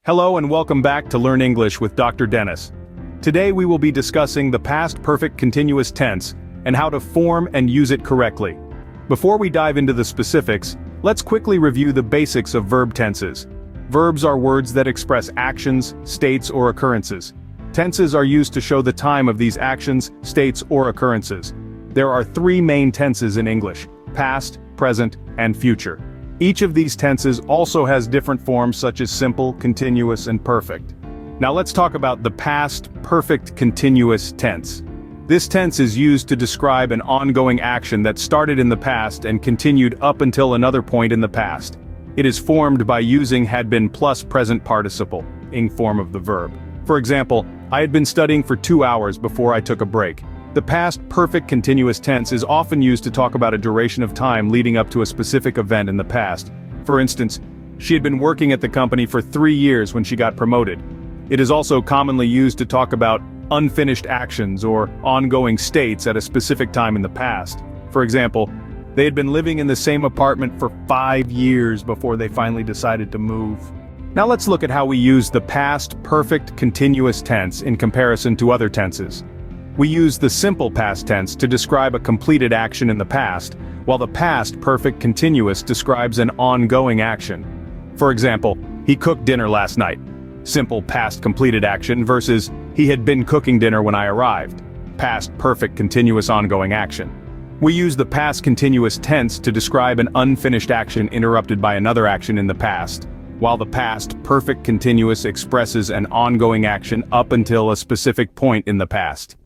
Hello and welcome back to Learn English with Dr. Dennis. Today we will be discussing the past perfect continuous tense and how to form and use it correctly. Before we dive into the specifics, let's quickly review the basics of verb tenses. Verbs are words that express actions, states, or occurrences. Tenses are used to show the time of these actions, states, or occurrences. There are three main tenses in English: past, present, and future. Each of these tenses also has different forms such as simple, continuous, and perfect. Now let's talk about the past perfect continuous tense. This tense is used to describe an ongoing action that started in the past and continued up until another point in the past. It is formed by using had been plus present participle, ing form of the verb. For example, I had been studying for 2 hours before I took a break. The past perfect continuous tense is often used to talk about a duration of time leading up to a specific event in the past. For instance, she had been working at the company for 3 years when she got promoted. It is also commonly used to talk about unfinished actions or ongoing states at a specific time in the past. For example, they had been living in the same apartment for 5 years before they finally decided to move. Now let's look at how we use the past perfect continuous tense in comparison to other tenses. We use the simple past tense to describe a completed action in the past, while the past perfect continuous describes an ongoing action. For example, he cooked dinner last night. Simple past completed action versus he had been cooking dinner when I arrived. Past perfect continuous ongoing action. We use the past continuous tense to describe an unfinished action interrupted by another action in the past, while the past perfect continuous expresses an ongoing action up until a specific point in the past.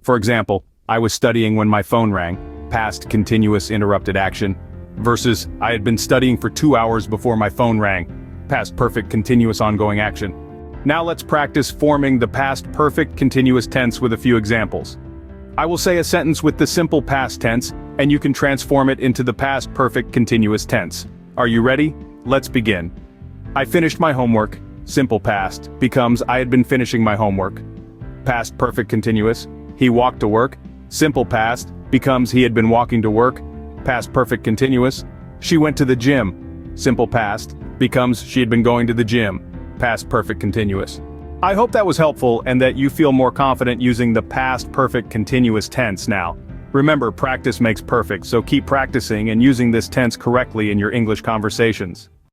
For example, I was studying when my phone rang, past continuous interrupted action, versus I had been studying for 2 hours before my phone rang, past perfect continuous ongoing action. Now let's practice forming the past perfect continuous tense with a few examples. I will say a sentence with the simple past tense, and you can transform it into the past perfect continuous tense. Are you ready? Let's begin. I finished my homework, simple past, becomes I had been finishing my homework. Past perfect continuous. He walked to work, simple past, becomes he had been walking to work, past perfect continuous. She went to the gym, simple past, becomes she had been going to the gym, past perfect continuous. I hope that was helpful and that you feel more confident using the past perfect continuous tense now. Remember, practice makes perfect, so keep practicing and using this tense correctly in your English conversations.